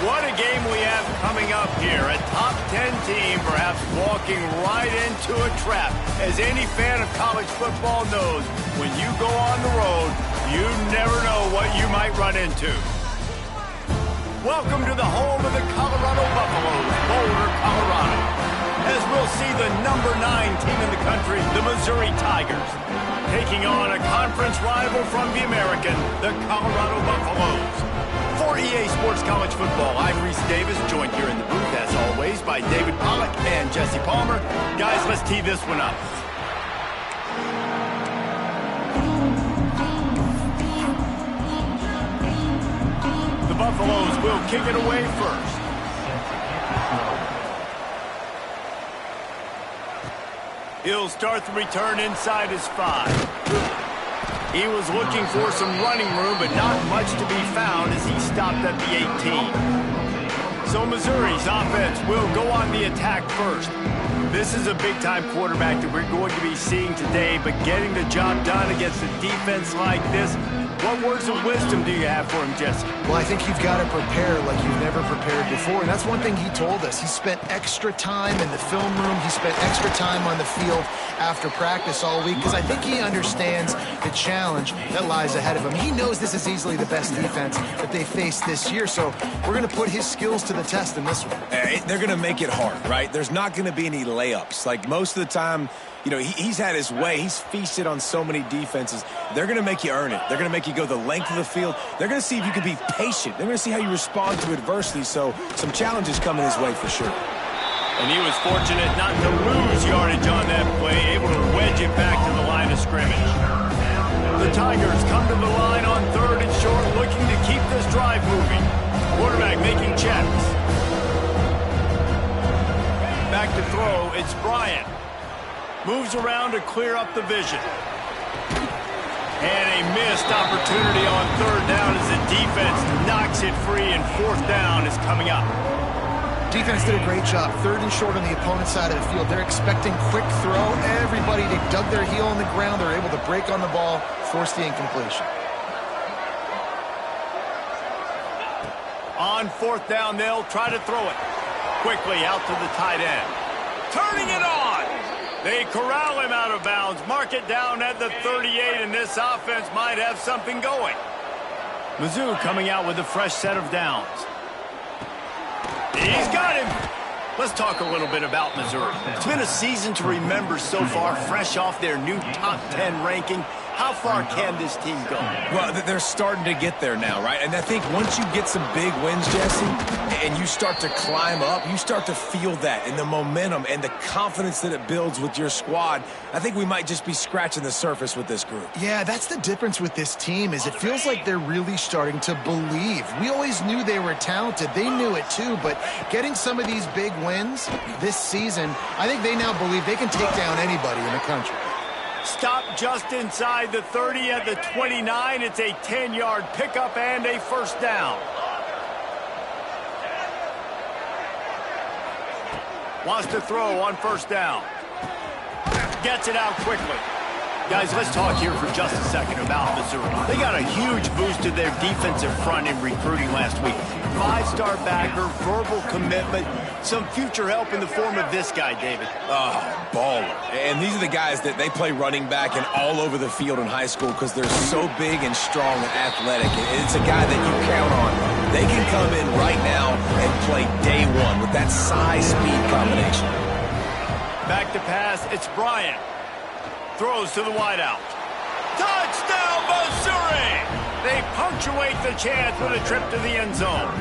What a game we have coming up here. A top 10 team perhaps walking right into a trap. As any fan of college football knows, when you go on the road, you never know what you might run into. Welcome to the home of the Colorado Buffaloes, Boulder, Colorado. As we'll see the number 9 team in the country, the Missouri Tigers, taking on a conference rival from the American, the Colorado Buffaloes. For EA Sports College Football, I'm Reese Davis, joined here in the booth, as always, by David Pollack and Jesse Palmer. Guys, let's tee this one up. The Buffaloes will kick it away first. He'll start the return inside his 5. He was looking for some running room, but not much to be found as he stopped at the 18. So Missouri's offense will go on the attack first. This is a big-time quarterback that we're going to be seeing today, but getting the job done against a defense like this, what words of wisdom do you have for him, Jesse? Well, I think you've got to prepare like you've never prepared before, and that's one thing he told us. He spent extra time in the film room. He spent extra time on the field after practice all week because I think he understands the challenge that lies ahead of him. He knows this is easily the best defense that they faced this year, so we're going to put his skills to the test in this one. They're going to make it hard, right? There's not going to be any layups. Like most of the time, you know, he's had his way. He's feasted on so many defenses. They're going to make you earn it. They're going to make you go the length of the field. They're going to see if you can be patient. They're going to see how you respond to adversity. So some challenges coming his way for sure. And he was fortunate not to lose yardage on that play, able to wedge it back to the line of scrimmage. The Tigers come to the line on 3rd and short, looking to keep this drive moving. Quarterback making checks. Back to throw, it's Bryant. Moves around to clear up the vision. And a missed opportunity on 3rd down as the defense knocks it free, and 4th down is coming up. Defense did a great job. 3rd and short on the opponent's side of the field. They're expecting quick throw. Everybody, they dug their heel on the ground. They're able to break on the ball, force the incompletion. On 4th down, they'll try to throw it. Quickly out to the tight end. Turning it on. They corral him out of bounds. Mark it down at the 38, and this offense might have something going. Mizzou coming out with a fresh set of downs. He's got him. Let's talk a little bit about Missouri. It's been a season to remember so far, fresh off their new top 10 ranking. How far can this team go? Well, they're starting to get there now, right? And I think once you get some big wins, Jesse, and you start to climb up, you start to feel that and the momentum and the confidence that it builds with your squad. I think we might just be scratching the surface with this group. Yeah, that's the difference with this team is it feels like they're really starting to believe. We always knew they were talented. They knew it too, but getting some of these big wins this season, I think they now believe they can take down anybody in the country. Stop just inside the 30 at the 29. It's a 10-yard pickup and a 1st down. Wants to throw on 1st down. Gets it out quickly. Guys, let's talk here for just a second about Missouri. They got a huge boost to their defensive front in recruiting last week. 5-star backer, verbal commitment, some future help in the form of this guy, David. Baller. And these are the guys that they play running back and all over the field in high school because they're so big and strong and athletic. And it's a guy that you count on. They can come in right now and play day one with that size-speed combination. Back to pass, it's Bryant. Throws to the wideout. Touchdown, Missouri! They punctuate the chance with a trip to the end zone.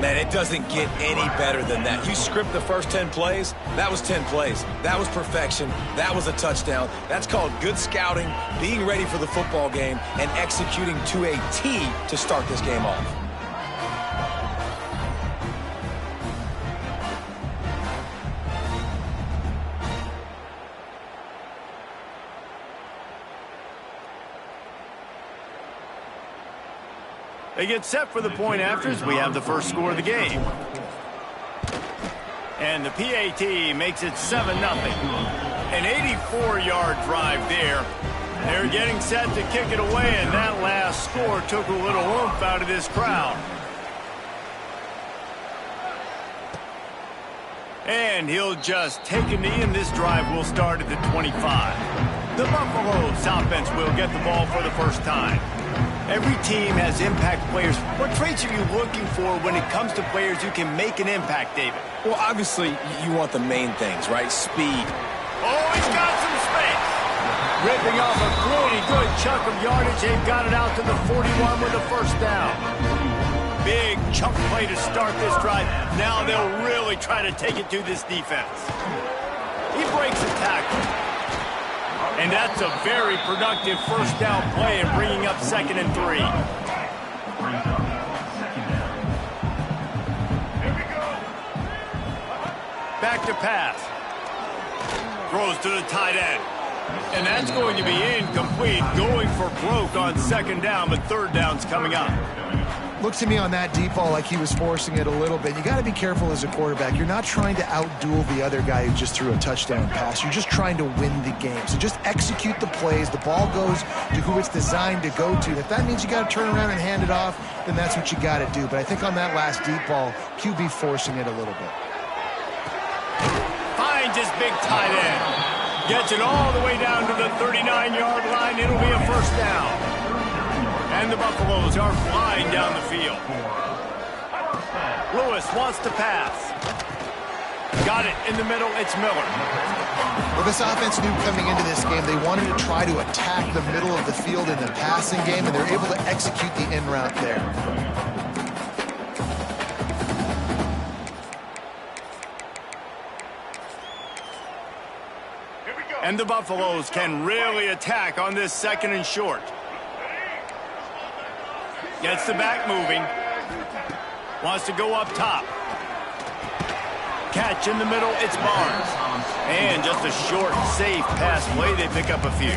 Man, it doesn't get any better than that. You script the first 10 plays, that was 10 plays. That was perfection. That was a touchdown. That's called good scouting, being ready for the football game, and executing to a T to start this game off. They get set for the point afters. We have the first score of the game. And the PAT makes it 7-0. An 84-yard drive there. They're getting set to kick it away, and that last score took a little oomph out of this crowd. And he'll just take a knee, and this drive will start at the 25. The Buffaloes offense will get the ball for the first time. Every team has impact players. What traits are you looking for when it comes to players who can make an impact, David? Well, obviously, you want the main things, right? Speed. Oh, he's got some space. Ripping off a pretty good chunk of yardage. They've got it out to the 41 with a first down. Big chunk play to start this drive. Now they'll really try to take it to this defense. He breaks a tackle. And that's a very productive first down play and bringing up 2nd and 3. Back to pass. Throws to the tight end. And that's going to be incomplete. Going for broke on 2nd down, but 3rd down's coming up. Looks to me on that deep ball like he was forcing it a little bit. You got to be careful as a quarterback. You're not trying to outduel the other guy who just threw a touchdown pass. You're just trying to win the game. So just execute the plays. The ball goes to who it's designed to go to. And if that means you got to turn around and hand it off, then that's what you got to do. But I think on that last deep ball, QB forcing it a little bit. Finds his big tight end. Gets it all the way down to the 39-yard line. It'll be a first down. And the Buffaloes are flying down the field. Lewis wants to pass. Got it in the middle. It's Miller. Well, this offense knew coming into this game they wanted to try to attack the middle of the field in the passing game, and they're able to execute the in route there. And the Buffaloes can really attack on this 2nd and short. Gets the back moving. Wants to go up top. Catch in the middle, it's Barnes. And just a short, safe pass play. They pick up a few.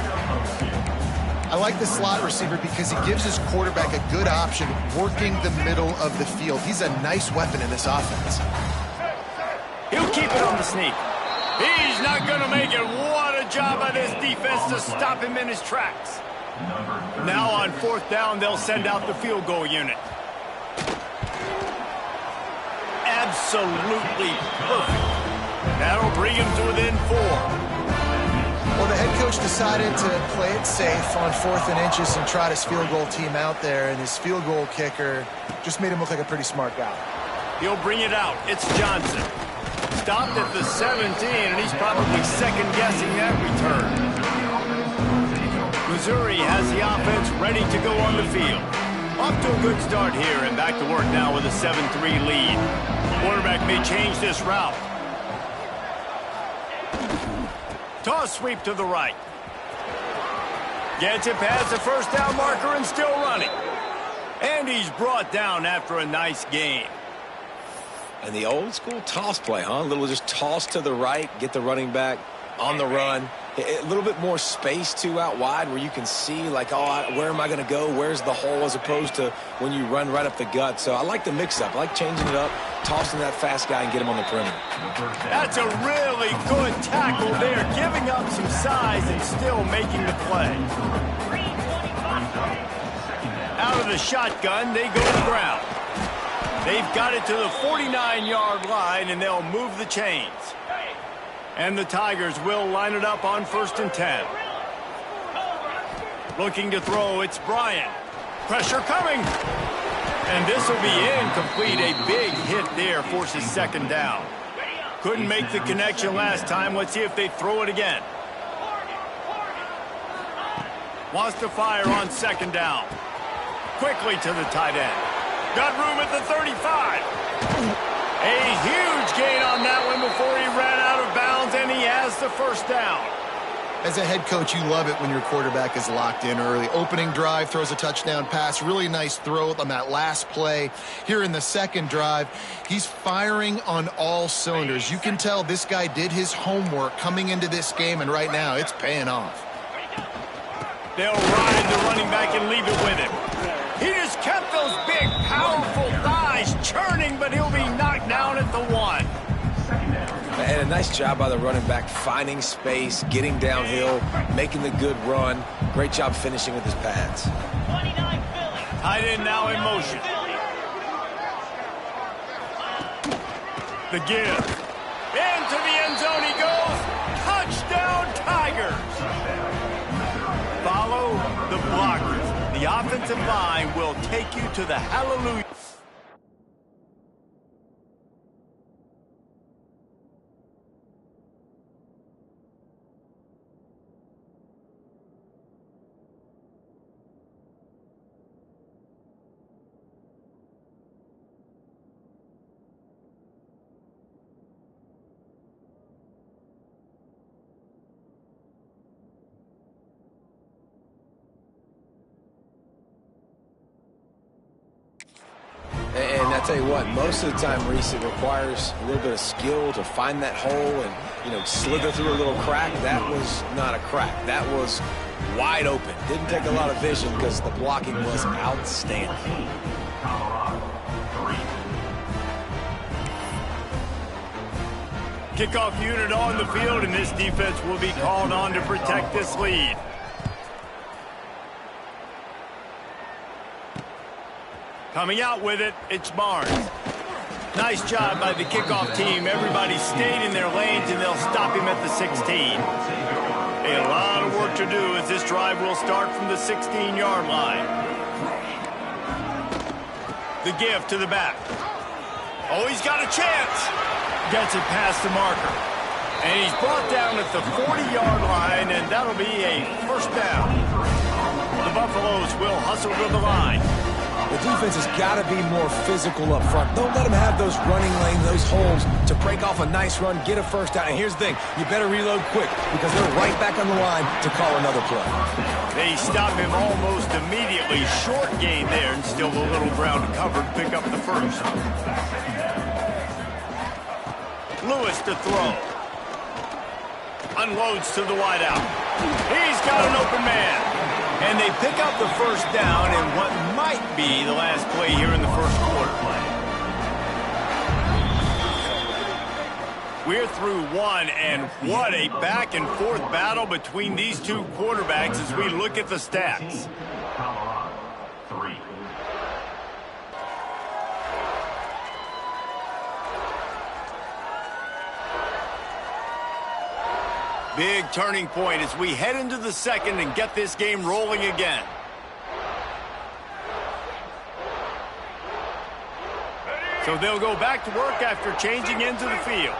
I like the slot receiver because he gives his quarterback a good option working the middle of the field. He's a nice weapon in this offense. He'll keep it on the sneak. He's not going to make it. What a job by this defense to stop him in his tracks. Now on 4th down, they'll send out the field goal unit. Absolutely perfect. That'll bring him to within 4. Well, the head coach decided to play it safe on 4th and inches and trot his field goal team out there, and his field goal kicker just made him look like a pretty smart guy. He'll bring it out. It's Johnson. Stopped at the 17, and he's probably second-guessing that return. Missouri has the offense ready to go on the field. Off to a good start here, and back to work now with a 7-3 lead. Quarterback may change this route. Toss sweep to the right. Gets it past the first down marker and still running. And he's brought down after a nice gain. And the old school toss play, huh? A little just toss to the right, get the running back on the run. A little bit more space, too, out wide where you can see, like, oh, where am I going to go? Where's the hole, as opposed to when you run right up the gut. So I like the mix-up. I like changing it up, tossing that fast guy and get him on the perimeter. That's a really good tackle there, giving up some size and still making the play. Out of the shotgun, they go to the ground. They've got it to the 49-yard line, and they'll move the chains. And the Tigers will line it up on 1st and 10. Looking to throw, it's Bryant. Pressure coming. And this will be incomplete. A big hit there forces 2nd down. Couldn't make the connection last time. Let's see if they throw it again. Wants to fire on 2nd down. Quickly to the tight end. Got room at the 35. A huge gain on that one before he ran out of bounds, and he has the first down. As a head coach, you love it when your quarterback is locked in early. Opening drive, throws a touchdown pass. Really nice throw on that last play. Here in the 2nd drive, he's firing on all cylinders. You can tell this guy did his homework coming into this game, and right now it's paying off. They'll ride the running back and leave it with him. He just kept those big, powerful thighs churning, but he'll be knocked down at the 1. And a nice job by the running back, finding space, getting downhill, making the good run. Great job finishing with his pads. Tight end now in motion. The give. to the end zone he goes. Touchdown, Tigers. Follow the blockers. The offensive line will take you to the hallelujah. And I tell you what, most of the time, Reese, it requires a little bit of skill to find that hole and, slither through a little crack. That was not a crack. That was wide open. Didn't take a lot of vision because the blocking was outstanding. Kickoff unit on the field, and this defense will be called on to protect this lead. Coming out with it, it's Barnes. Nice job by the kickoff team. Everybody stayed in their lanes, and they'll stop him at the 16. A lot of work to do as this drive will start from the 16-yard line. The give to the back. Oh, he's got a chance. Gets it past the marker. And he's brought down at the 40-yard line, and that'll be a first down. The Buffaloes will hustle to the line. The defense has got to be more physical up front. Don't let them have those running lanes, those holes to break off a nice run, get a first down. And here's the thing, you better reload quick because they're right back on the line to call another play. They stop him almost immediately. Short gain there and still a little ground covered. Pick up the first. Lewis to throw. Unloads to the wideout. He's got an open man. And they pick up the first down in what might be the last play here in the first quarter. We're through one, and what a back-and-forth battle between these two quarterbacks as we look at the stats. Big turning point as we head into the second and get this game rolling again. So they'll go back to work after changing into the field.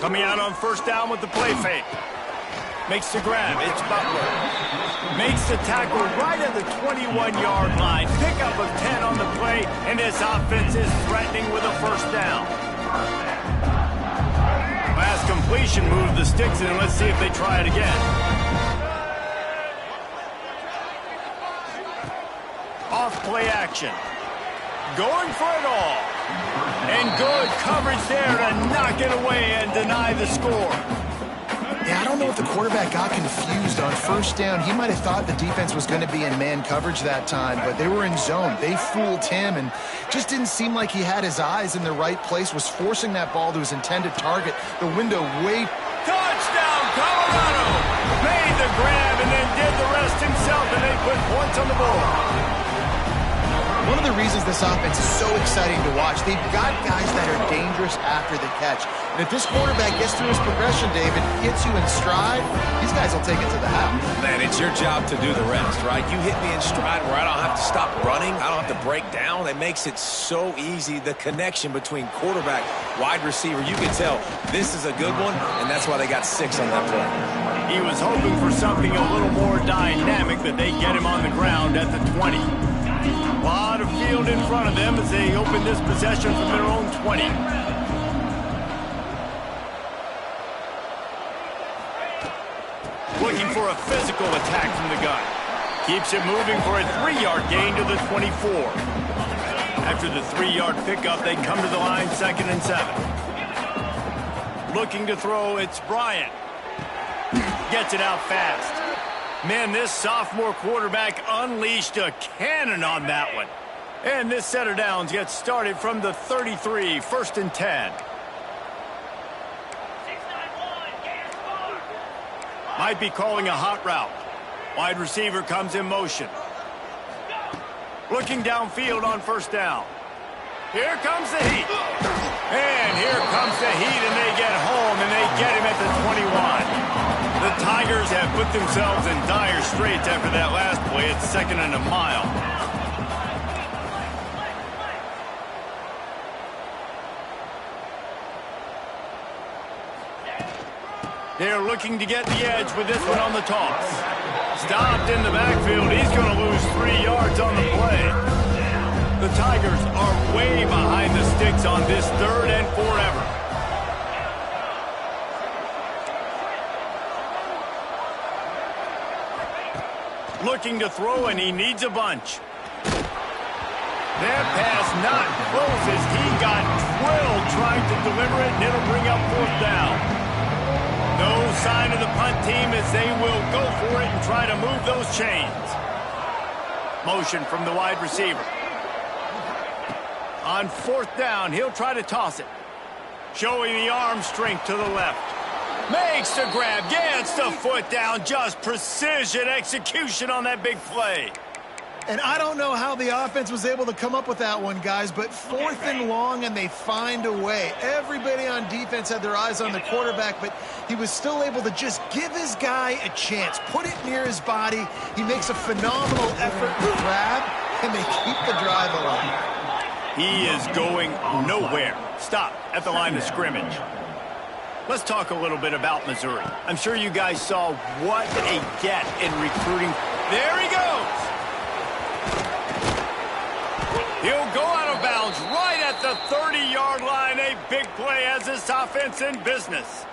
Coming out on first down with the play fake. Makes the grab. It's Butler. Makes the tackle right at the 21-yard line. Pickup of 10 on the play, and this offense is threatening with a first down. Last completion moved the sticks in. Let's see if they try it again. Off play action. Going for it all. And good coverage there to knock it away and deny the score. Yeah, I don't know if the quarterback got confused on first down. He might have thought the defense was going to be in man coverage that time, but they were in zone. They fooled him and just didn't seem like he had his eyes in the right place, was forcing that ball to his intended target. The window way... Touchdown, Colorado! Made the grab and then did the rest himself, and they put points on the board. One of the reasons this offense is so exciting to watch, they've got guys that are dangerous after the catch. And if this quarterback gets through his progression, David, gets you in stride, these guys will take it to the house. Man, it's your job to do the rest, right? You hit me in stride where I don't have to stop running. I don't have to break down. It makes it so easy, the connection between quarterback, wide receiver. You can tell this is a good one, and that's why they got 6 on that play. He was hoping for something a little more dynamic, but they get him on the ground at the 20. A lot of field in front of them as they open this possession from their own 20. Looking for a physical attack from the gun. Keeps it moving for a 3-yard gain to the 24. After the 3-yard pickup, they come to the line 2nd and 7. Looking to throw, it's Bryant. Gets it out fast. Man, this sophomore quarterback unleashed a cannon on that one. And this set of downs gets started from the 33, 1st and 10. Might be calling a hot route. Wide receiver comes in motion. Looking downfield on first down. Here comes the heat. And here comes the heat, and they get home, and they get him at the 21. The Tigers have put themselves in dire straits after that last play at 2nd and a mile. They're looking to get the edge with this one on the toss. Stopped in the backfield. He's going to lose 3 yards on the play. The Tigers are way behind the sticks on this 3rd and forever. Looking to throw, and he needs a bunch. That pass not close as he got drilled trying to deliver it, and it'll bring up 4th down. No sign of the punt team as they will go for it and try to move those chains. Motion from the wide receiver. On 4th down, he'll try to toss it. Showing the arm strength to the left. Makes the grab, gets the foot down. Just precision execution on that big play. And I don't know how the offense was able to come up with that one, guys, but 4th and long, and they find a way. Everybody on defense had their eyes on the quarterback, but he was still able to just give his guy a chance, put it near his body. He makes a phenomenal effort to grab, and they keep the drive alive. He is going nowhere. Stop at the line of scrimmage. Let's talk a little bit about Missouri. I'm sure you guys saw what a get in recruiting. There he goes. He'll go out of bounds right at the 30-yard line. A big play has this offense in business.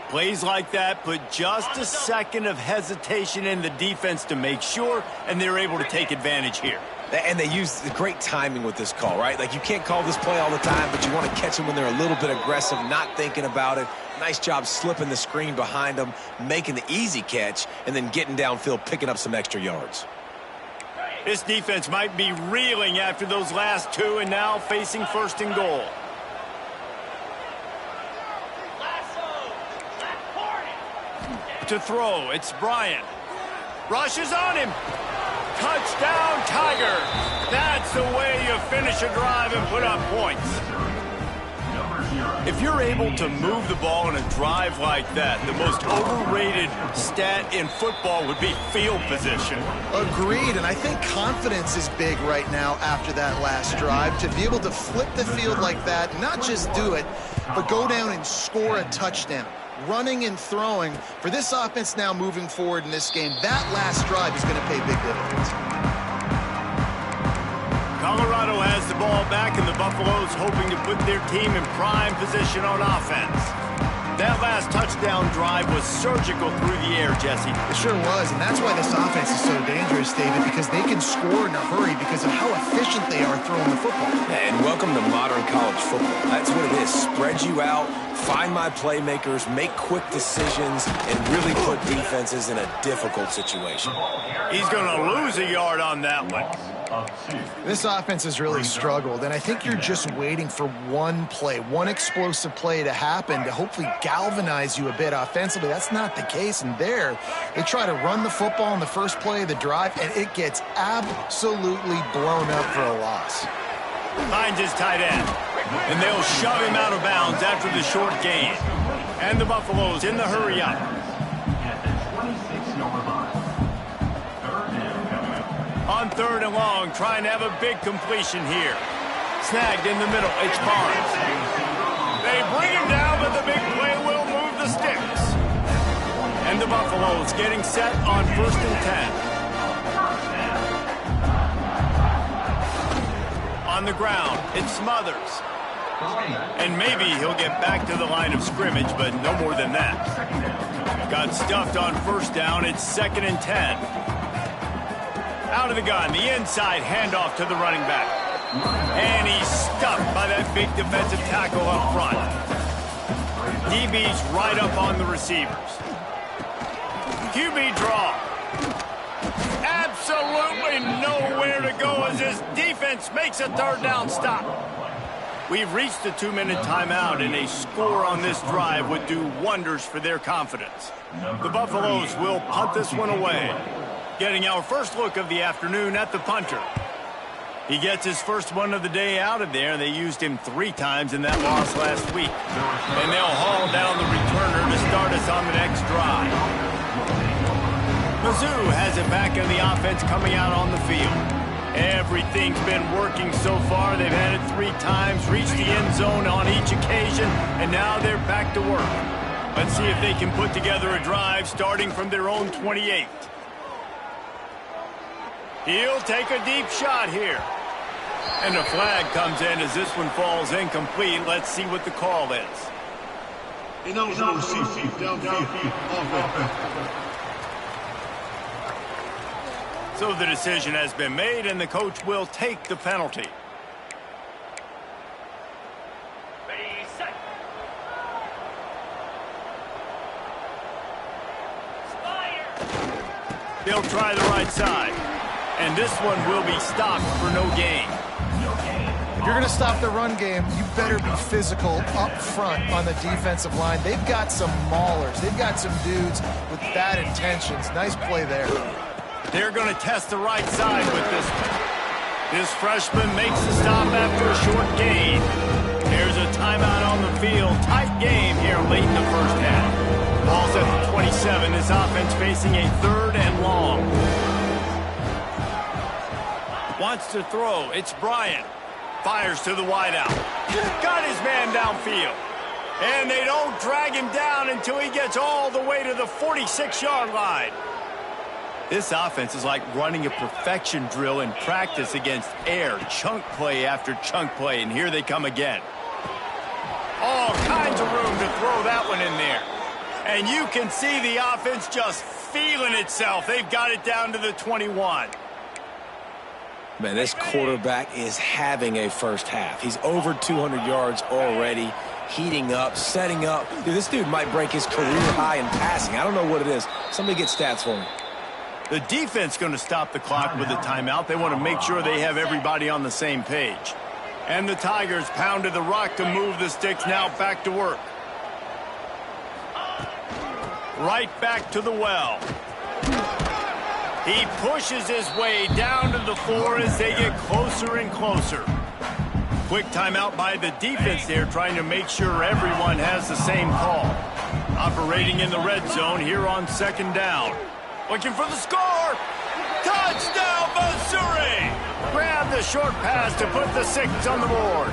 Plays like that put just a second of hesitation in the defense to make sure, and they're able to take advantage here. And they use the great timing with this call, right? Like, you can't call this play all the time, but you want to catch them when they're a little bit aggressive, not thinking about it. Nice job slipping the screen behind them, making the easy catch, and then getting downfield, picking up some extra yards. This defense might be reeling after those last 2 and now facing 1st and goal. To throw, it's Bryant. Rushes on him. Touchdown, Tigers. That's the way you finish a drive and put up points. If you're able to move the ball in a drive like that, the most overrated stat in football would be field position. Agreed, and I think confidence is big right now after that last drive. To be able to flip the field like that, not just do it, but go down and score a touchdown. Running and throwing, for this offense now moving forward in this game, that last drive is going to pay big dividends. Colorado has the ball back, and the Buffaloes hoping to put their team in prime position on offense. That last touchdown drive was surgical through the air, Jesse. It sure was, and that's why this offense is so dangerous, David, because they can score in a hurry because of how efficient they are throwing the football. And welcome to modern college football. That's what it is. Spread you out, find my playmakers, make quick decisions, and really put defenses in a difficult situation. He's going to lose a yard on that one. This offense has really struggled, and I think you're just waiting for one play, one explosive play to happen to hopefully galvanize you a bit offensively. That's not the case, and there, they try to run the football in the first play of the drive, and it gets absolutely blown up for a loss. Finds his tight end, and they'll shove him out of bounds after the short gain. And the Buffaloes in the hurry up. On 3rd and long, trying to have a big completion here. Snagged in the middle, it's Barnes. They bring him down, but the big play will move the sticks. And the Buffaloes getting set on 1st and 10. On the ground, it's Smothers. And maybe he'll get back to the line of scrimmage, but no more than that. Got stuffed on 1st down, it's 2nd and 10. Out of the gun, the inside handoff to the running back. And he's stuffed by that big defensive tackle up front. DB's right up on the receivers. QB draw. Absolutely nowhere to go as this defense makes a 3rd down stop. We've reached the 2-minute timeout, and a score on this drive would do wonders for their confidence. The Buffaloes will punt this one away. Getting our first look of the afternoon at the punter. He gets his first one of the day out of there. They used him 3 times in that loss last week. And they'll haul down the returner to start us on the next drive. Mizzou has it back in the offense coming out on the field. Everything's been working so far. They've had it 3 times, reached the end zone on each occasion, and now they're back to work. Let's see if they can put together a drive starting from their own 28. He'll take a deep shot here. And a flag comes in as this one falls incomplete. Let's see what the call is. So the decision has been made, and the coach will take the penalty. They'll try the right side. And this one will be stopped for no gain. If you're going to stop the run game, you better be physical up front on the defensive line. They've got some maulers. They've got some dudes with bad intentions. Nice play there. They're going to test the right side with this one. This freshman makes the stop after a short gain. There's a timeout on the field. Tight game here late in the first half. Ball's at the 27. This offense facing a 3rd and long. Wants to throw. It's Bryant. Fires to the wideout. Got his man downfield. And they don't drag him down until he gets all the way to the 46-yard line. This offense is like running a perfection drill in practice against air. Chunk play after chunk play, and here they come again. All kinds of room to throw that one in there. And you can see the offense just feeling itself. They've got it down to the 21. Man, this quarterback is having a first half. He's over 200 yards already, heating up, setting up. Dude, this dude might break his career high in passing. I don't know what it is. Somebody get stats for me. The defense going to stop the clock with a timeout. They want to make sure they have everybody on the same page. And the Tigers pounded the rock to move the sticks. Now back to work. Right back to the well. He pushes his way down to the floor as they get closer and closer. Quick timeout by the defense there, trying to make sure everyone has the same call. Operating in the red zone here on 2nd down. Looking for the score. Touchdown, Missouri! Grab the short pass to put the 6 on the board.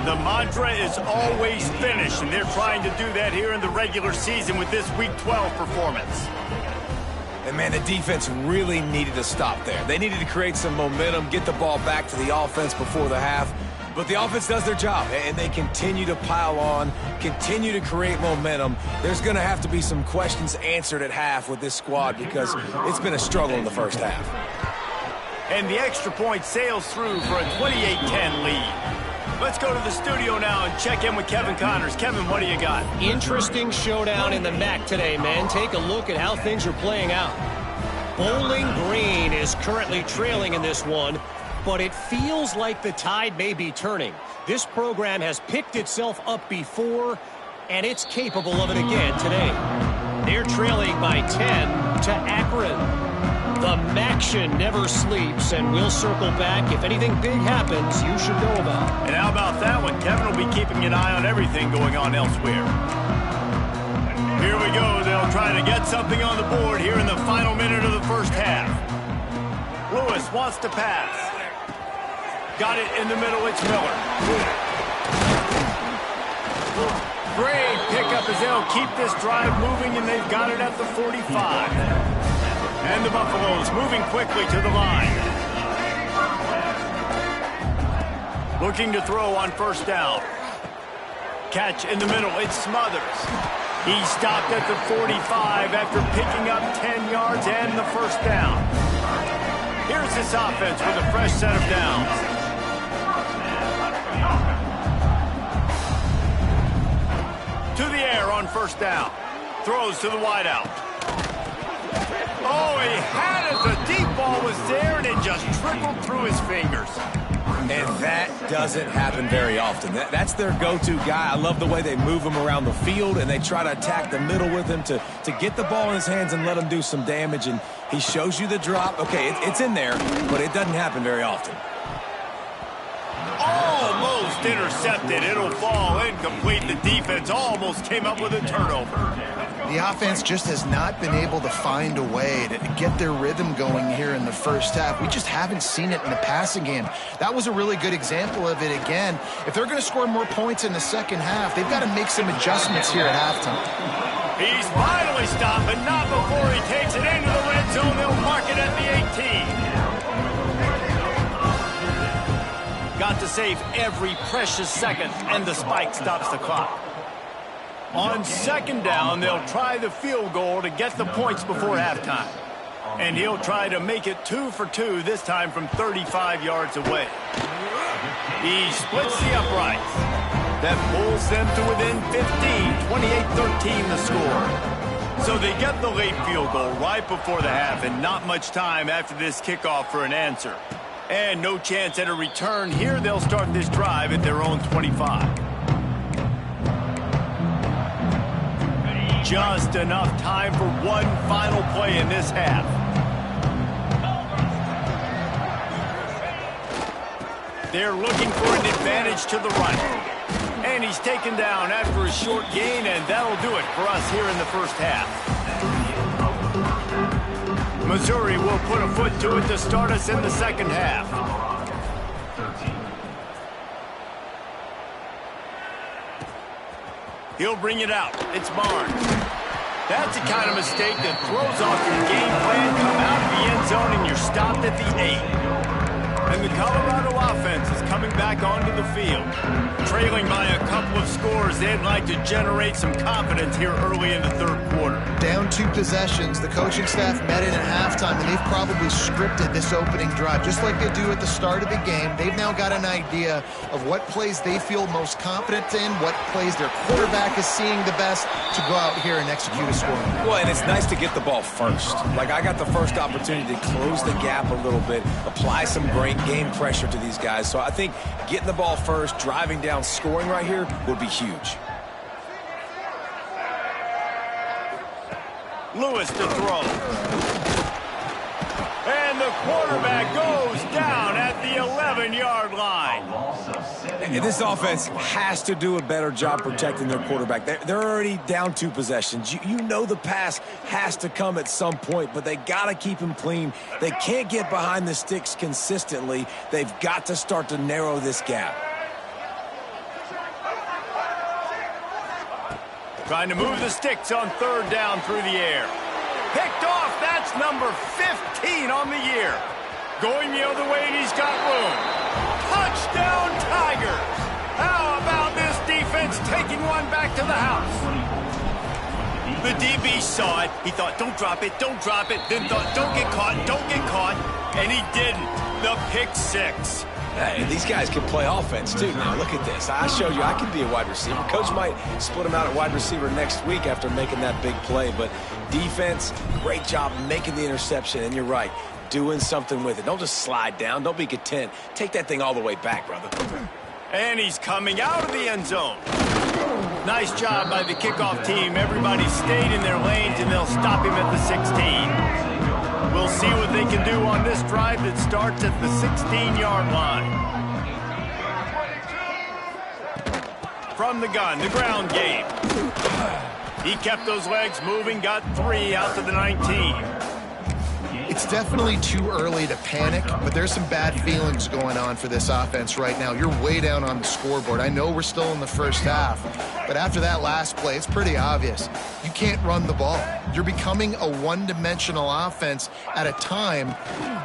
The mantra is always finish, and they're trying to do that here in the regular season with this Week 12 performance. And, man, the defense really needed to stop there. They needed to create some momentum, get the ball back to the offense before the half. But the offense does their job, and they continue to pile on, continue to create momentum. There's going to have to be some questions answered at half with this squad because it's been a struggle in the first half. And the extra point sails through for a 28-10 lead. Let's go to the studio now and check in with Kevin Connors. Kevin, what do you got? Interesting showdown in the MAC today, man. Take a look at how things are playing out. Bowling Green is currently trailing in this one, but it feels like the tide may be turning. This program has picked itself up before, and it's capable of it again today. They're trailing by 10 to Akron. The MACtion never sleeps, and we'll circle back. If anything big happens, you should know about it. And how about that one? Kevin will be keeping an eye on everything going on elsewhere. Here we go. They'll try to get something on the board here in the final minute of the first half. Lewis wants to pass. Got it in the middle. It's Miller. Great pickup as they'll keep this drive moving, and they've got it at the 45. And the Buffaloes moving quickly to the line. Looking to throw on 1st down. Catch in the middle. It's Smothers. He stopped at the 45 after picking up 10 yards and the 1st down. Here's this offense with a fresh set of downs. To the air on 1st down. Throws to the wideout. Oh, he had it. The deep ball was there, and it just trickled through his fingers. And that doesn't happen very often. That's their go-to guy. I love the way they move him around the field, and they try to attack the middle with him to get the ball in his hands and let him do some damage. And he shows you the drop. Okay, it's in there, but it doesn't happen very often. Almost intercepted. It'll fall incomplete. The defense almost came up with a turnover. The offense just has not been able to find a way to get their rhythm going here in the first half. We just haven't seen it in the passing game. That was a really good example of it again. If they're going to score more points in the second half, they've got to make some adjustments here at halftime. He's finally stopped, but not before he takes it into the red zone. They'll mark it at the 18. Got to save every precious second, and the spike stops the clock. On second down, they'll try the field goal to get the points before halftime. And he'll try to make it 2 for 2, this time from 35 yards away. He splits the uprights. That pulls them to within 15, 28-13 the score. So they get the late field goal right before the half, and not much time after this kickoff for an answer. And no chance at a return here. They'll start this drive at their own 25. Just enough time for one final play in this half. They're looking for an advantage to the right. And he's taken down after a short gain, and that'll do it for us here in the first half. Missouri will put a foot to it to start us in the second half. He'll bring it out. It's Barnes. That's the kind of mistake that throws off your game plan. Come out of the end zone and you're stopped at the 8. And the Colorado offense is coming back onto the field. Trailing by a couple of scores, they'd like to generate some confidence here early in the third quarter. Down 2 possessions, the coaching staff met in at halftime, and they've probably scripted this opening drive. Just like they do at the start of the game, they've now got an idea of what plays they feel most confident in, what plays their quarterback is seeing the best to go out here and execute a score. Well, and it's nice to get the ball first. Like, I got the first opportunity to close the gap a little bit, apply some great game pressure to these guys. So I think getting the ball first, driving down, scoring right here would be huge. Lewis to throw. And the quarterback goes down at the 11-yard line. And this offense has to do a better job protecting their quarterback. They're already down 2 possessions. You know the pass has to come at some point, but they got to keep him clean. They can't get behind the sticks consistently. They've got to start to narrow this gap. Trying to move the sticks on third down through the air. Picked off. That's number 15 on the year. Going the other way, and he's got room. Touchdown, Tigers! How about this defense taking one back to the house? The DB saw it. He thought, don't drop it, don't drop it. Then thought, don't get caught, don't get caught. And he didn't. The pick 6. Hey, these guys can play offense, too. Now, look at this. I showed you I could be a wide receiver. Coach might split him out at wide receiver next week after making that big play. But defense, great job making the interception. And you're right, doing something with it. Don't just slide down. Don't be content. Take that thing all the way back, brother. And he's coming out of the end zone. Nice job by the kickoff team. Everybody stayed in their lanes, and they'll stop him at the 16. We'll see what they can do on this drive that starts at the 16-yard line. From the gun, the ground game. He kept those legs moving, got 3 out to the 19. It's definitely too early to panic, but there's some bad feelings going on for this offense right now. You're way down on the scoreboard. I know we're still in the first half, but after that last play, it's pretty obvious. You can't run the ball. You're becoming a one-dimensional offense at a time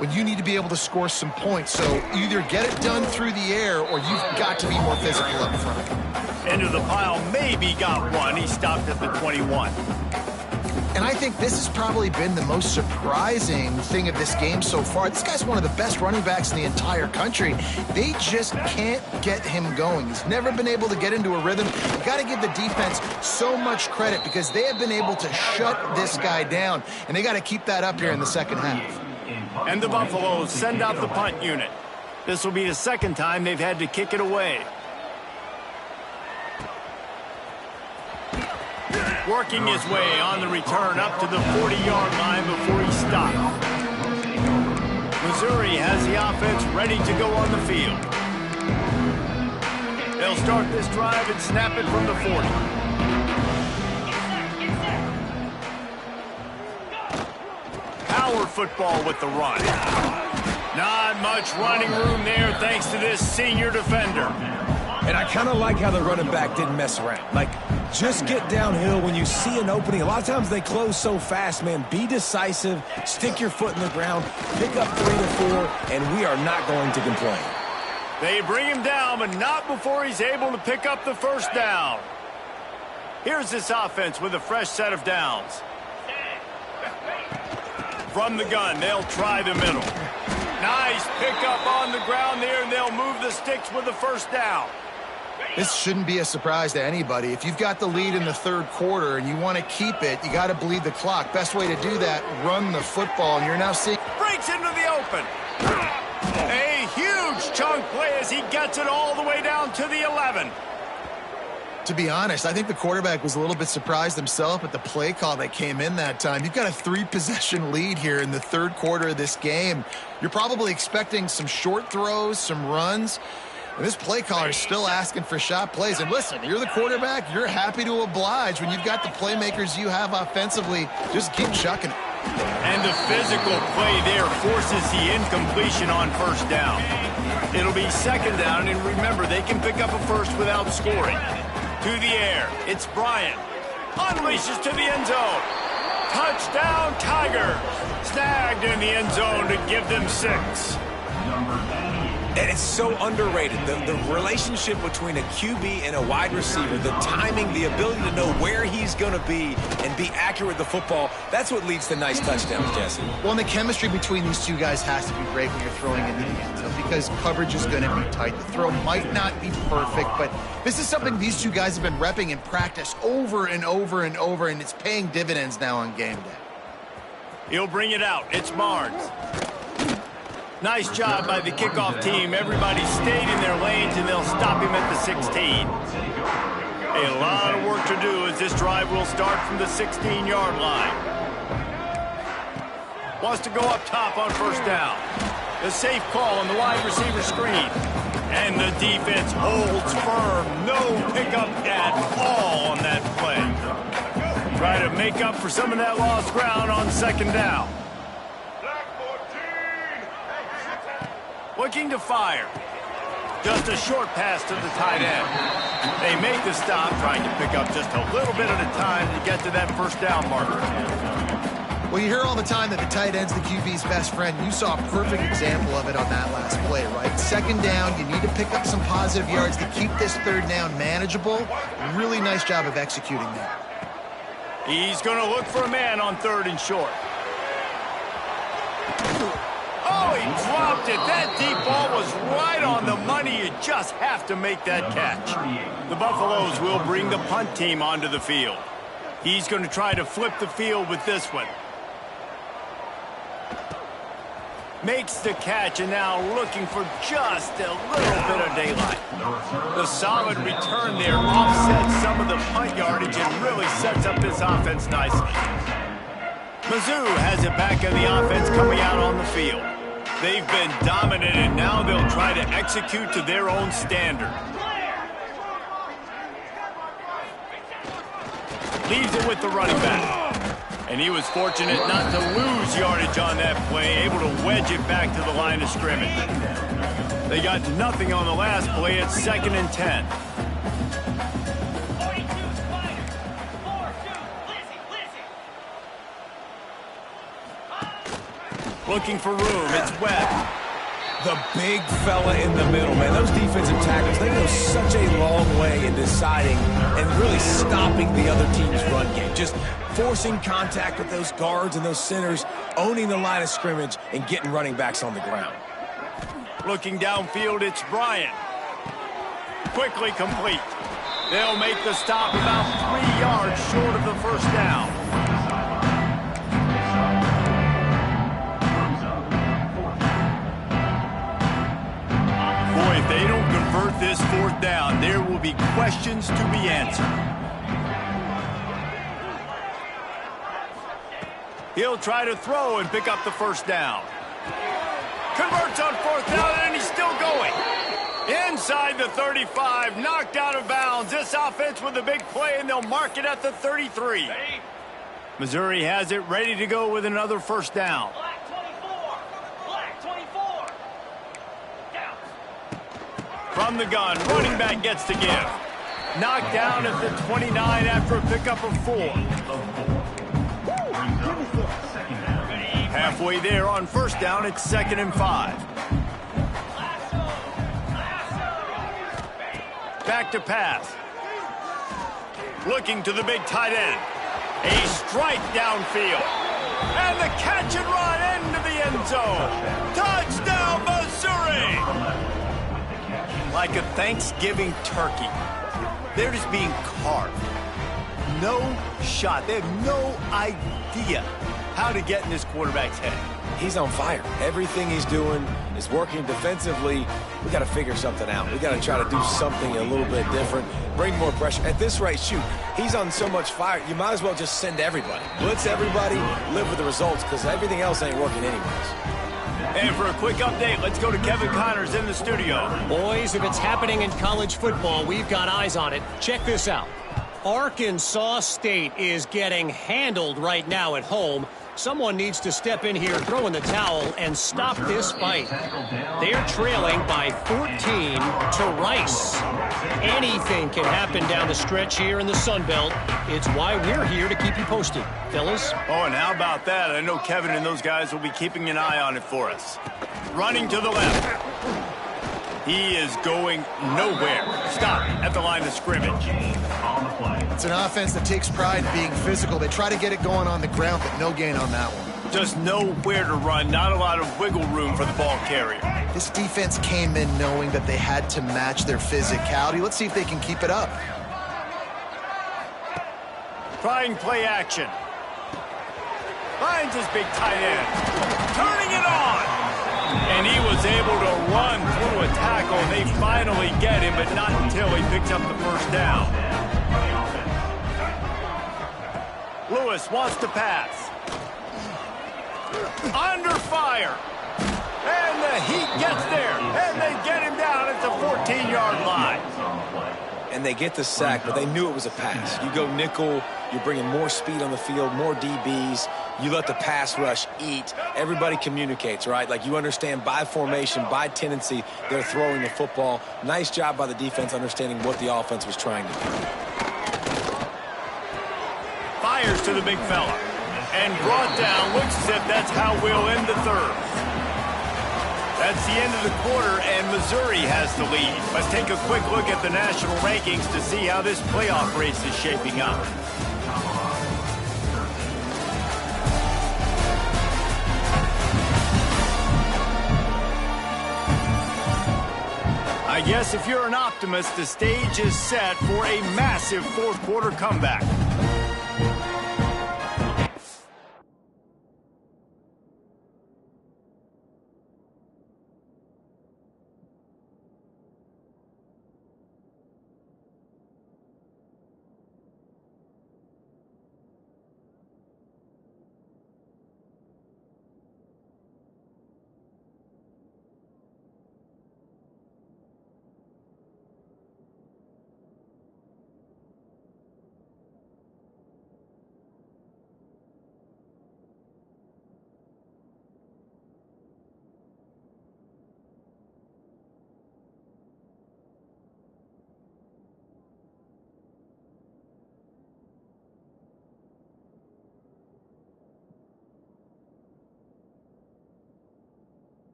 when you need to be able to score some points. So either get it done through the air, or you've got to be more physical up front. Into the pile, maybe got one. He stopped at the 21. And I think this has probably been the most surprising thing of this game so far. This guy's one of the best running backs in the entire country. They just can't get him going. He's never been able to get into a rhythm. You got to give the defense so much credit because they have been able to shut this guy down, and they got to keep that up here in the second half. And the Buffaloes send out the punt unit. This will be the second time they've had to kick it away. Working his way on the return up to the 40-yard line before he stopped. Missouri has the offense ready to go on the field. They'll start this drive and snap it from the 40. Power football with the run. Not much running room there thanks to this senior defender. And I kind of like how the running back didn't mess around. Like, just get downhill when you see an opening. A lot of times they close so fast, man. Be decisive, stick your foot in the ground, pick up 3 to 4, and we are not going to complain. They bring him down, but not before he's able to pick up the first down. Here's this offense with a fresh set of downs. From the gun, they'll try the middle. Nice pickup on the ground there, and they'll move the sticks with the first down. This shouldn't be a surprise to anybody. If you've got the lead in the third quarter and you want to keep it, you got to bleed the clock. Best way to do that, run the football, and you're now seeing... Breaks into the open. A huge chunk play as he gets it all the way down to the 11. To be honest, I think the quarterback was a little bit surprised himself at the play call that came in that time. You've got a 3-possession lead here in the third quarter of this game. You're probably expecting some short throws, some runs. And this play caller is still asking for shot plays. And listen, you're the quarterback. You're happy to oblige. When you've got the playmakers you have offensively, just keep chucking it. And the physical play there forces the incompletion on first down. It'll be second down, and remember, they can pick up a first without scoring. To the air, it's Bryant. Unleashes to the end zone. Touchdown, Tigers. Snagged in the end zone to give them 6. And it's so underrated. The relationship between a QB and a wide receiver, the timing, the ability to know where he's going to be and be accurate with the football, that's what leads to nice touchdowns, Jesse. Well, and the chemistry between these two guys has to be great when you're throwing into the end zone because coverage is going to be tight. The throw might not be perfect, but this is something these two guys have been repping in practice over and over and over, and it's paying dividends now on game day. He'll bring it out. It's Barnes. Nice job by the kickoff team. Everybody stayed in their lanes, and they'll stop him at the 16. A lot of work to do as this drive will start from the 16-yard line. Wants to go up top on first down. The safe call on the wide receiver screen. And the defense holds firm. No pickup at all on that play. Try to make up for some of that lost ground on second down. Looking to fire. Just a short pass to the tight end. They make the stop, trying to pick up just a little bit at a time to get to that first down marker. Well, you hear all the time that the tight end's the QB's best friend. You saw a perfect example of it on that last play, right? Second down, you need to pick up some positive yards to keep this third down manageable. Really nice job of executing that. He's going to look for a man on third and short. Oh, he dropped it. That deep ball was right on the money. You just have to make that catch. The Buffaloes will bring the punt team onto the field. He's going to try to flip the field with this one. Makes the catch, and now looking for just a little bit of daylight. The solid return there offsets some of the punt yardage and really sets up this offense nicely. Mizzou has it back in the offense coming out on the field. They've been dominant, and now they'll try to execute to their own standard. Leaves it with the running back. And he was fortunate not to lose yardage on that play, able to wedge it back to the line of scrimmage. They got nothing on the last play. It's 2nd and 10. Looking for room. It's Webb. The big fella in the middle, man. Those defensive tackles, they go such a long way in deciding and really stopping the other team's run game. Just forcing contact with those guards and those centers, owning the line of scrimmage, and getting running backs on the ground. Looking downfield, it's Bryant. Quickly complete. They'll make the stop about 3 yards short of the first down. Boy, if they don't convert this fourth down, there will be questions to be answered. He'll try to throw and pick up the first down. Converts on fourth down, and he's still going. Inside inside the 35, knocked out of bounds. This offense with a big play, and they'll mark it at the 33. Missouri has it ready to go with another first down. Black 24. Black 24. Down. From the gun, running back gets to give. Knocked down at the 29 after a pickup of 4. Halfway there on first down, it's 2nd and 5. Back to pass. Looking to the big tight end. A strike downfield. And the catch and run into the end zone. Touchdown, Missouri! Like a Thanksgiving turkey. They're just being carved. No shot. They have no idea how to get in this quarterback's head. He's on fire. Everything he's doing is working defensively. We got to figure something out. We got to try to do something a little bit different, bring more pressure. At this rate, shoot, he's on so much fire, you might as well just send everybody. Blitz everybody, live with the results, because everything else ain't working anyways. And for a quick update, let's go to Kevin Connors in the studio. Boys, if it's happening in college football, we've got eyes on it. Check this out. Arkansas State is getting handled right now at home. Someone needs to step in here, throw in the towel, and stop this fight. They're trailing by 14 to Rice. Anything can happen down the stretch here in the Sun Belt. It's why we're here to keep you posted, fellas. Oh, and how about that? I know Kevin and those guys will be keeping an eye on it for us. Running to the left. He is going nowhere. Stop at the line of scrimmage. It's an offense that takes pride in being physical. They try to get it going on the ground, but no gain on that one. Just nowhere to run. Not a lot of wiggle room for the ball carrier. This defense came in knowing that they had to match their physicality. Let's see if they can keep it up. Trying play action. Finds his big tight end. Turning it on. And he was able to run through a tackle. They finally get him, but not until he picks up the first down. Lewis wants to pass. Under fire. And the Heat gets there. And they get him down at the 14-yard line. And they get the sack, but they knew it was a pass. You go nickel, you're bringing more speed on the field, more DBs. You let the pass rush eat. Everybody communicates, right? Like you understand by formation, by tendency, they're throwing the football. Nice job by the defense understanding what the offense was trying to do. Fires to the big fella. And brought down. Looks as if that's how we'll end the third. That's the end of the quarter, and Missouri has the lead. Let's take a quick look at the national rankings to see how this playoff race is shaping up. I guess if you're an optimist, the stage is set for a massive fourth-quarter comeback.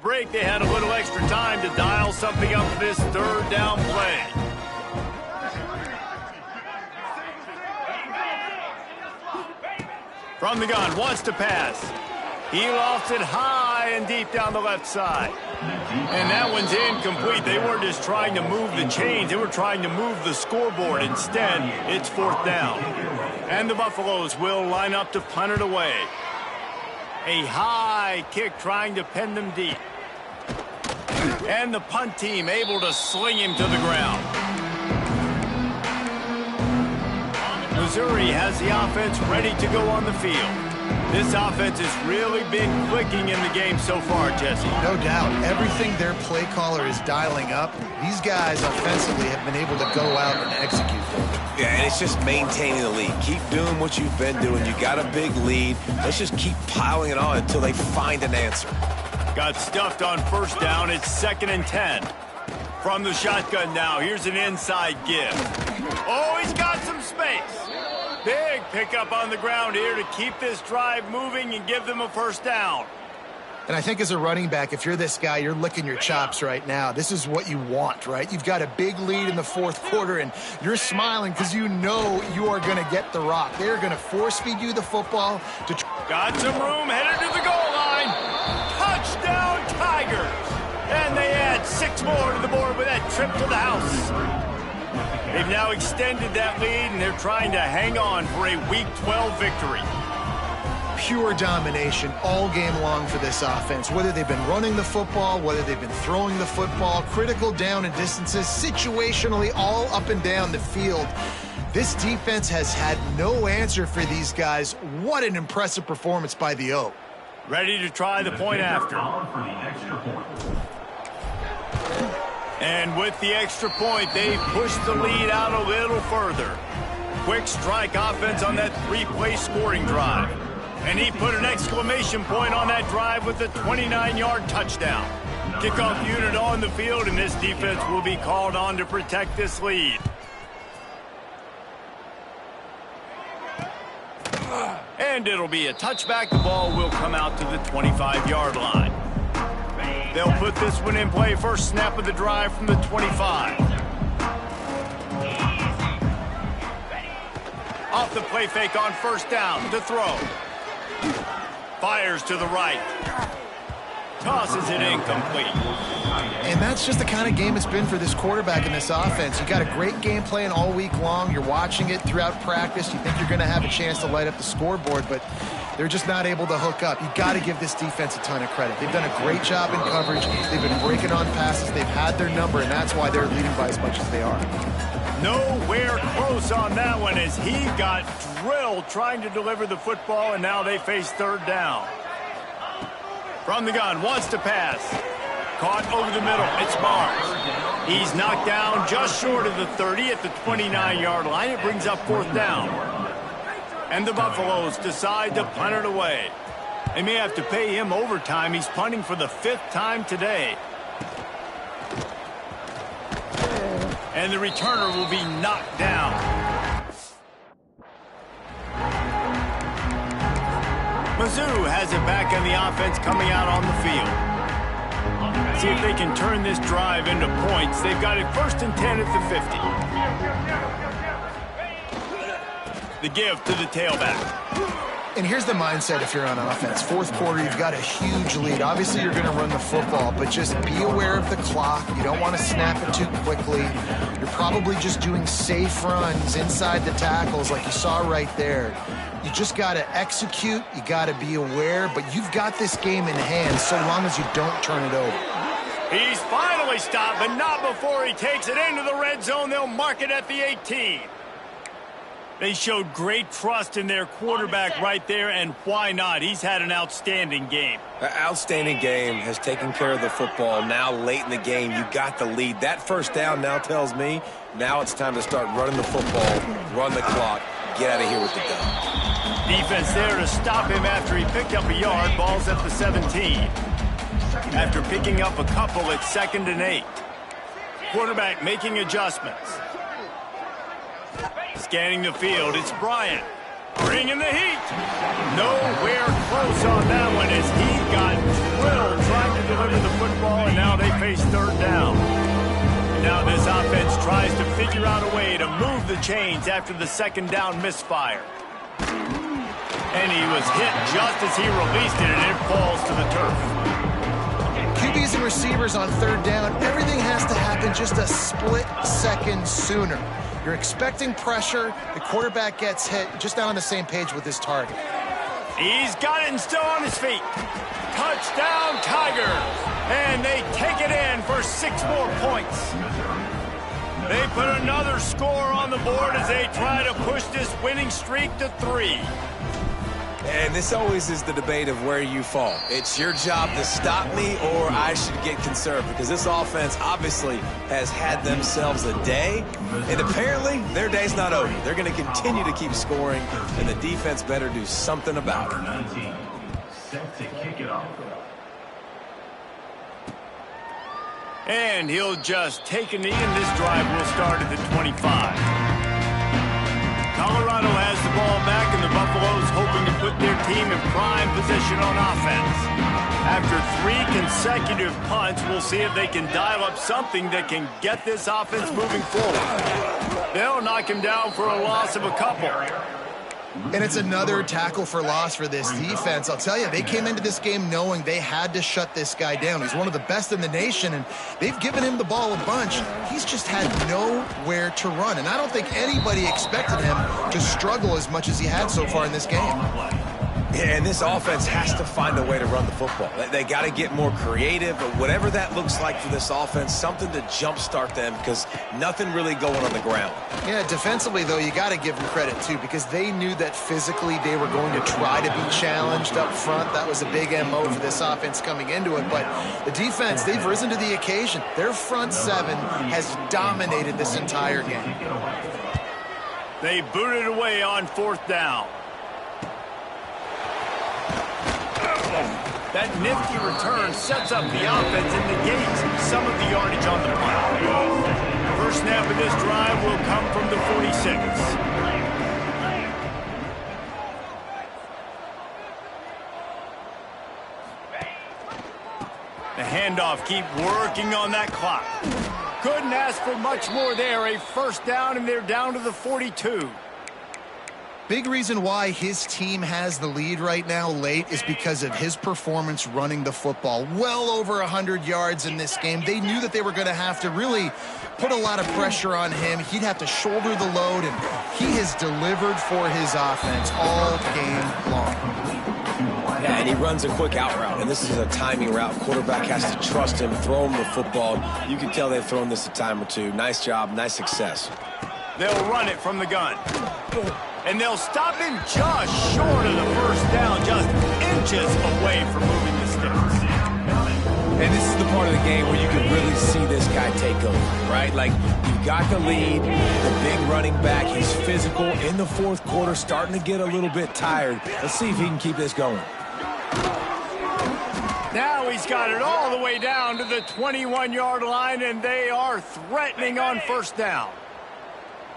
Break, they had a little extra time to dial something up for this third down play. From the gun, wants to pass. He lofts it high and deep down the left side. And that one's incomplete. They weren't just trying to move the chains. They were trying to move the scoreboard. Instead, it's 4th down. And the Buffaloes will line up to punt it away. A high kick trying to pin them deep. And the punt team able to sling him to the ground. Missouri has the offense ready to go on the field. This offense has really been clicking in the game so far, Jesse. No doubt. Everything their play caller is dialing up, these guys offensively have been able to go out and execute. Yeah, and it's just maintaining the lead. Keep doing what you've been doing. You got a big lead. Let's just keep piling it on until they find an answer. Got stuffed on 1st down. It's 2nd and 10. From the shotgun now, here's an inside give. Oh, he's got some space. Big pickup on the ground here to keep this drive moving and give them a 1st down. And I think as a running back, if you're this guy, you're licking your chops right now. This is what you want, right? You've got a big lead in the 4th quarter, and you're smiling because you know you are going to get the rock. They're going to force-feed you the football. Got some room, headed to the goal line. Touchdown, Tigers! And they add 6 more to the board with that trip to the house. They've now extended that lead, and they're trying to hang on for a Week 12 victory. Pure domination all game long for this offense. Whether they've been running the football, whether they've been throwing the football, critical down and distances, situationally all up and down the field. This defense has had no answer for these guys. What an impressive performance by the O. Ready to try the point after. And with the extra point, they pushed the lead out a little further. Quick strike offense on that 3-play scoring drive. And he put an exclamation point on that drive with a 29-yard touchdown. Kickoff unit on the field, and this defense will be called on to protect this lead. And it'll be a touchback. The ball will come out to the 25-yard line. They'll put this one in play. First snap of the drive from the 25. Off the play fake on 1st down to throw. Fires to the right. Tosses it incomplete. And that's just the kind of game it's been for this quarterback in this offense. You got a great game plan all week long. You're watching it throughout practice. You think you're going to have a chance to light up the scoreboard, but they're just not able to hook up. You got to give this defense a ton of credit. They've done a great job in coverage. They've been breaking on passes. They've had their number, and that's why they're leading by as much as they are. Nowhere close on that one as he got drilled trying to deliver the football, and now they face 3rd down. From the gun, wants to pass. Caught over the middle. It's Barnes. He's knocked down just short of the 30 at the 29-yard line. It brings up 4th down. And the Buffaloes decide to punt it away. They may have to pay him overtime. He's punting for the 5th time today. And the returner will be knocked down. Mizzou has it back on the offense coming out on the field. See if they can turn this drive into points. They've got it 1st and 10 at the 50. The give to the tailback. And here's the mindset if you're on offense. 4th quarter, you've got a huge lead. Obviously, you're going to run the football, but just be aware of the clock. You don't want to snap it too quickly. You're probably just doing safe runs inside the tackles like you saw right there. You just got to execute. You got to be aware, but you've got this game in hand so long as you don't turn it over. He's finally stopped, but not before he takes it into the red zone. They'll mark it at the 18. They showed great trust in their quarterback right there, and why not? He's had an outstanding game. An outstanding game, has taken care of the football. Now late in the game, you got the lead. That 1st down now tells me now it's time to start running the football, run the clock, get out of here with the gun. Defense there to stop him after he picked up a yard. Ball's at the 17. After picking up a couple, it's 2nd and 8. Quarterback making adjustments. Scanning the field, it's Bryant. Bringing the heat. Nowhere close on that one as he got drilled trying to deliver the football, and now they face third down. Now this offense tries to figure out a way to move the chains after the second down misfire. And he was hit just as he released it, and it falls to the turf. QBs and receivers on third down, everything has to happen just a split second sooner. You're expecting pressure, the quarterback gets hit, just not on the same page with his target. He's got it and still on his feet. Touchdown, Tigers. And they take it in for 6 more points. They put another score on the board as they try to push this winning streak to 3. And this always is the debate of where you fall. It's your job to stop me or I should get conserved, because this offense obviously has had themselves a day, and apparently their day's not over. They're going to continue to keep scoring, and the defense better do something about it. Set to kick it off. And he'll just take a knee, and this drive will start at the 25. Colorado has the ball back, and the Buffaloes hoping to put their team in prime position on offense. After 3 consecutive punts, we'll see if they can dial up something that can get this offense moving forward. They'll knock him down for a loss of a couple. And it's another tackle for loss for this defense. I'll tell you, they came into this game knowing they had to shut this guy down. He's one of the best in the nation, and they've given him the ball a bunch. He's just had nowhere to run, and I don't think anybody expected him to struggle as much as he had so far in this game. Yeah, and this offense has to find a way to run the football. They got to get more creative, but whatever that looks like for this offense, something to jumpstart them, because nothing really going on the ground. Yeah, defensively, though, you got to give them credit, too, because they knew that physically they were going to try to be challenged up front. That was a big MO for this offense coming into it, but the defense, they've risen to the occasion. Their front 7 has dominated this entire game. They booted away on 4th down. That nifty return sets up the offense and negates some of the yardage on the play. First snap of this drive will come from the 46. The handoff, keep working on that clock. Couldn't ask for much more there. A first down, and they're down to the 42. Big reason why his team has the lead right now late is because of his performance running the football. Well over 100 yards in this game. They knew that they were going to have to really put a lot of pressure on him. He'd have to shoulder the load, and he has delivered for his offense all game long. Yeah, and he runs a quick out route, and this is a timing route. Quarterback has to trust him, throw him the football. You can tell they've thrown this a time or two. Nice job, nice success. They'll run it from the gun. And they'll stop him just short of the first down, just inches away from moving the sticks. And this is the part of the game where you can really see this guy take over, right? Like, you've got the lead, the big running back, he's physical in the 4th quarter, starting to get a little bit tired. Let's see if he can keep this going. Now he's got it all the way down to the 21-yard line, and they are threatening on first down.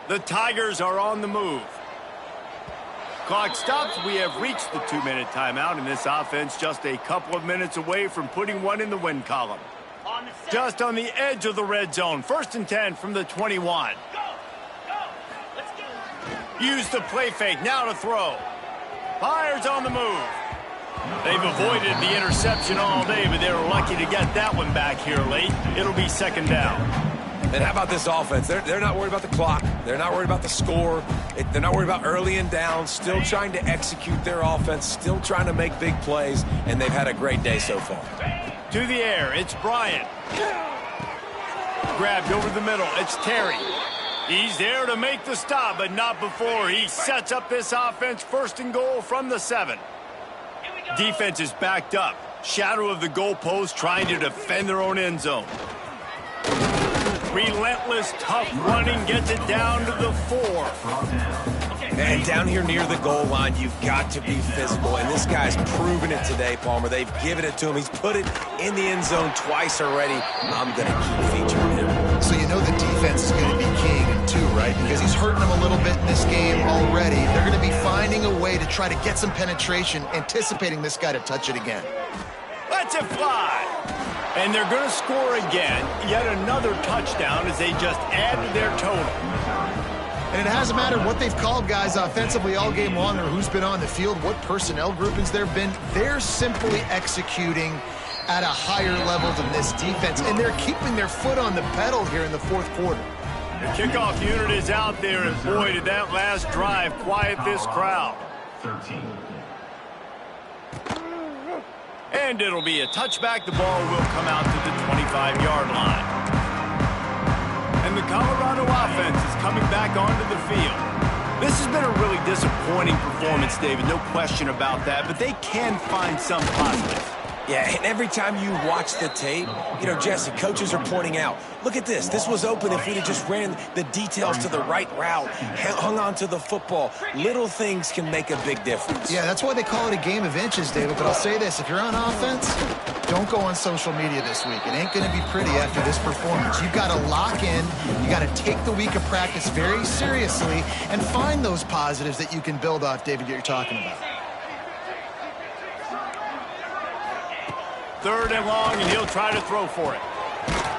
The Tigers are on the move. Clock stops. We have reached the 2-minute timeout, and this offense just a couple of minutes away from putting one in the win column. Just on the edge of the red zone. 1st and 10 from the 21. Use the play fake. Now to throw. Fires on the move. They've avoided the interception all day, but they were lucky to get that one back here late. It'll be 2nd down. And how about this offense? They're not worried about the clock. They're not worried about the score. They're not worried about early and down. Still trying to execute their offense. Still trying to make big plays. And they've had a great day so far. To the air. It's Bryant. Grabbed over the middle. It's Terry. He's there to make the stop, but not before he sets up this offense. 1st and goal from the 7. Defense is backed up. Shadow of the goalpost, trying to defend their own end zone. Relentless, tough running gets it down to the 4. And down here near the goal line, you've got to be physical. And this guy's proven it today, Palmer. They've given it to him. He's put it in the end zone twice already. I'm going to keep featuring him. So you know the defense is going to be king in 2 right? Because he's hurting them a little bit in this game already. They're going to be finding a way to try to get some penetration, anticipating this guy to touch it again. Lets it fly. And they're going to score again. Yet another touchdown as they just add to their total. And it hasn't mattered what they've called guys offensively all game long or who's been on the field, what personnel groupings there have been. They're simply executing at a higher level than this defense, and they're keeping their foot on the pedal here in the fourth quarter. The kickoff unit is out there, and boy, did that last drive quiet this crowd. 13. And it'll be a touchback. The ball will come out to the 25-yard line. And the Colorado offense is coming back onto the field. This has been a really disappointing performance, David, no question about that, but they can find some positives. Yeah, and every time you watch the tape, you know, Jesse, coaches are pointing out, look at this. This was open if we'd have just ran the details to the right route, hung on to the football. Little things can make a big difference. Yeah, that's why they call it a game of inches, David. But I'll say this, if you're on offense, don't go on social media this week. It ain't going to be pretty after this performance. You've got to lock in. You got to take the week of practice very seriously and find those positives that you can build off, David, that you're talking about. 3rd and long, and he'll try to throw for it.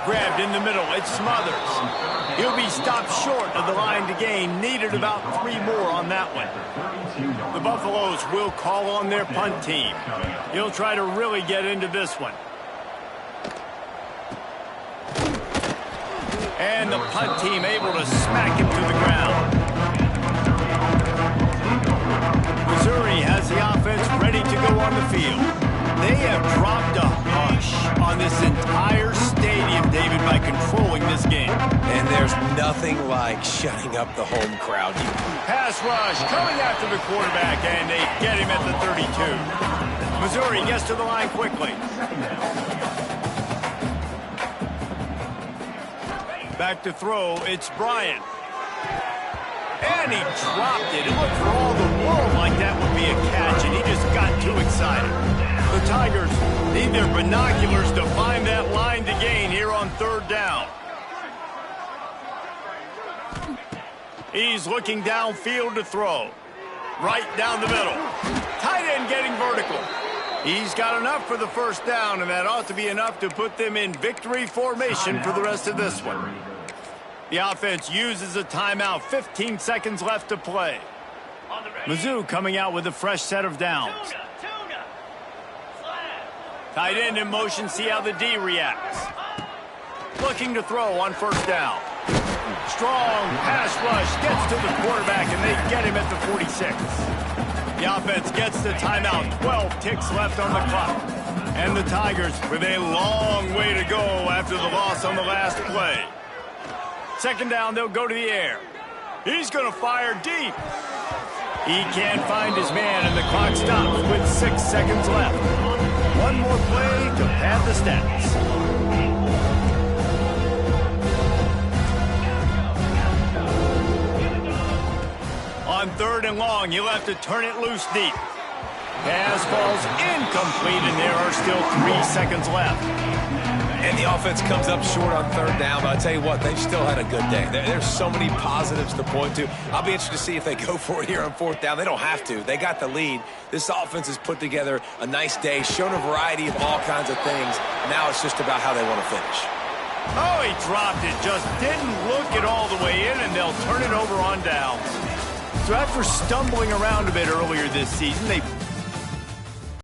Grabbed in the middle. It's Smothers. He'll be stopped short of the line to gain. Needed about 3 more on that one. The Buffaloes will call on their punt team. He'll try to really get into this one. And the punt team able to smack him to the ground. Missouri has the offense ready to go on the field. They have dropped a hush on this entire stadium, David, by controlling this game. And there's nothing like shutting up the home crowd. Pass rush coming after the quarterback, and they get him at the 32. Missouri gets to the line quickly. Back to throw, it's Bryant. And he dropped it. It looked for all the world like that would be a catch, and he just got too excited. The Tigers need their binoculars to find that line to gain here on 3rd down. He's looking downfield to throw. Right down the middle. Tight end getting vertical. He's got enough for the 1st down, and that ought to be enough to put them in victory formation for the rest of this one. The offense uses a timeout. 15 seconds left to play. Mizzou coming out with a fresh set of downs. Tight end in motion, see how the D reacts. Looking to throw on 1st down. Strong pass rush, gets to the quarterback, and they get him at the 46. The offense gets the timeout, 12 ticks left on the clock. And the Tigers with a long way to go after the loss on the last play. 2nd down, they'll go to the air. He's going to fire deep. He can't find his man, and the clock stops with 6 seconds left. One more play to pad the stats. On 3rd and long, you'll have to turn it loose deep. Pass falls incomplete, and there are still 3 seconds left. And the offense comes up short on 3rd down, but I'll tell you what, they've still had a good day. There's so many positives to point to. I'll be interested to see if they go for it here on 4th down. They don't have to. They got the lead. This offense has put together a nice day, shown a variety of all kinds of things. Now it's just about how they want to finish. Oh, he dropped it. Just didn't look it all the way in, and they'll turn it over on downs. So after stumbling around a bit earlier this season, they